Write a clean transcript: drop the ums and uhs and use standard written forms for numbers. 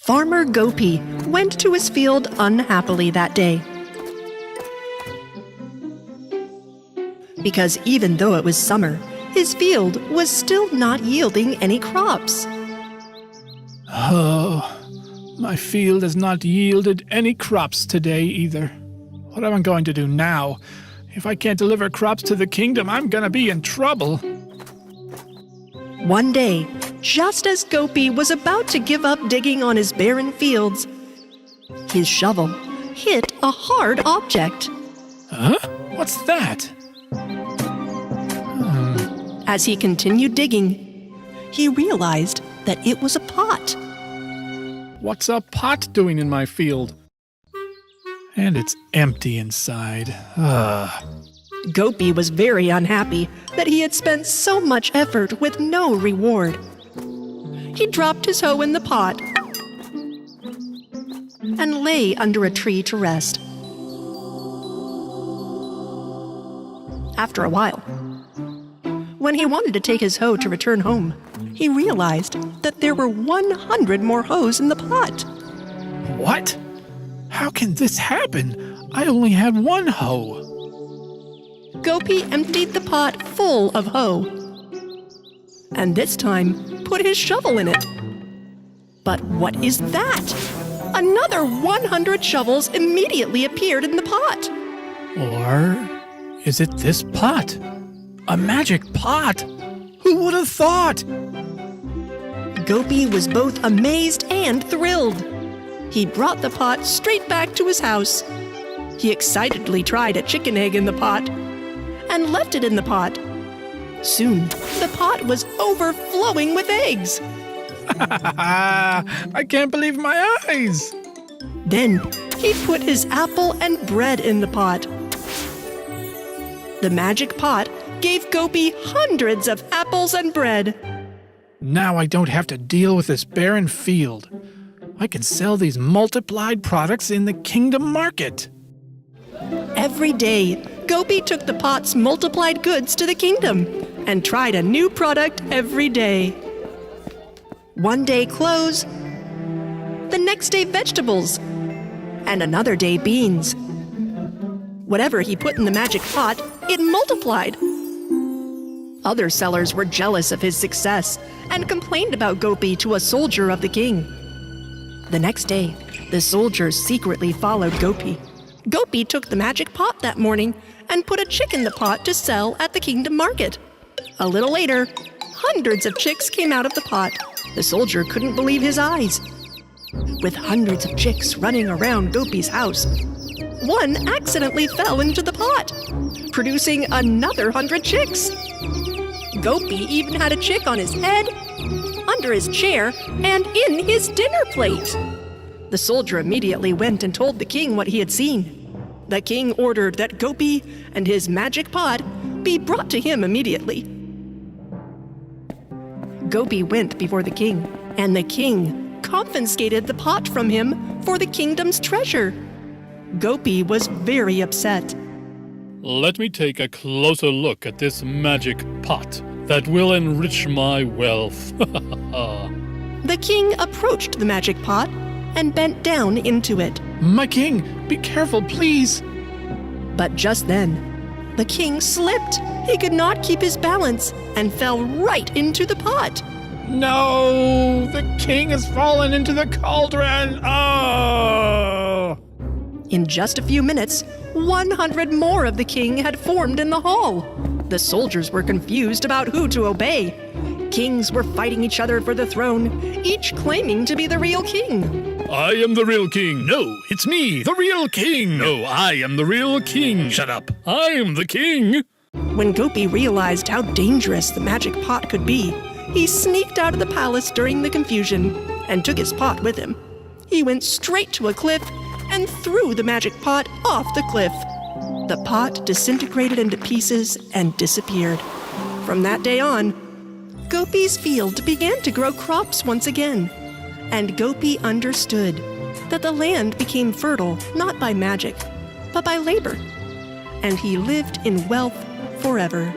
Farmer Gopi went to his field unhappily that day. Because even though it was summer, his field was still not yielding any crops. Oh, my field has not yielded any crops today either. What am I going to do now? If I can't deliver crops to the kingdom, I'm gonna be in trouble. One day, just as Gopi was about to give up digging on his barren fields, his shovel hit a hard object. Huh? What's that? As he continued digging, he realized that it was a pot. What's a pot doing in my field? And it's empty inside. Gopi was very unhappy that he had spent so much effort with no reward. He dropped his hoe in the pot and lay under a tree to rest. After a while, when he wanted to take his hoe to return home, he realized that there were 100 more hoes in the pot. What? How can this happen? I only had one hoe. Gopi emptied the pot full of hoe, and this time put his shovel in it. But what is that? Another 100 shovels immediately appeared in the pot. Or is it this pot? A magic pot? Who would have thought? Gopi was both amazed and thrilled. He brought the pot straight back to his house. He excitedly tried a chicken egg in the pot and left it in the pot. Soon, the pot was overflowing with eggs. I can't believe my eyes. Then he put his apple and bread in the pot. The magic pot gave Gopi hundreds of apples and bread. Now I don't have to deal with this barren field. I can sell these multiplied products in the kingdom market. Every day, Gopi took the pot's multiplied goods to the kingdom and tried a new product every day. One day clothes, the next day vegetables, and another day beans. Whatever he put in the magic pot, it multiplied. Other sellers were jealous of his success and complained about Gopi to a soldier of the king. The next day, the soldiers secretly followed Gopi. Gopi took the magic pot that morning and put a chick in the pot to sell at the kingdom market. A little later, hundreds of chicks came out of the pot. The soldier couldn't believe his eyes. With hundreds of chicks running around Gopi's house, one accidentally fell into the pot, producing another 100 chicks. Gopi even had a chick on his head, under his chair, and in his dinner plate. The soldier immediately went and told the king what he had seen. The king ordered that Gopi and his magic pot be brought to him immediately. Gopi went before the king, and the king confiscated the pot from him for the kingdom's treasure. Gopi was very upset. Let me take a closer look at this magic pot that will enrich my wealth. The king approached the magic pot and bent down into it. My king, be careful, please. But just then, the king slipped. He could not keep his balance and fell right into the pot. No, the king has fallen into the cauldron. Oh! In just a few minutes, 100 more of the king had formed in the hall. The soldiers were confused about who to obey. Kings were fighting each other for the throne, each claiming to be the real king. I am the real king. No, it's me, the real king. No, I am the real king. Shut up. I am the king. When Gopi realized how dangerous the magic pot could be, he sneaked out of the palace during the confusion and took his pot with him. He went straight to a cliff and threw the magic pot off the cliff. The pot disintegrated into pieces and disappeared. From that day on, Gopi's field began to grow crops once again, and Gopi understood that the land became fertile not by magic, but by labor, and he lived in wealth forever.